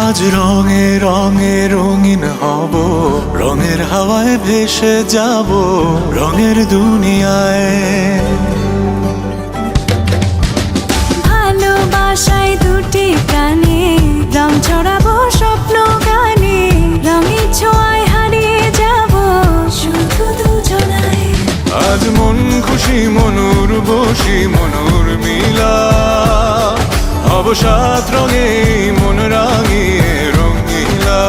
আজ রঙে রঙে রঙিন হব, রঙের হাওয়ায় ভেসে যাব রঙের দুনিয়ায়। ভালোবাসায় দুটি প্রাণে রং ছড়াবো স্বপ্ন গানে, রঙের ছোঁয়ায় হারিয়ে যাব শুধু দুজনায়। আজ মন খুশি মনুর বসি মনুর মিলা, অবসাদ রঙে মন রাঙিয়ে রঙিলা।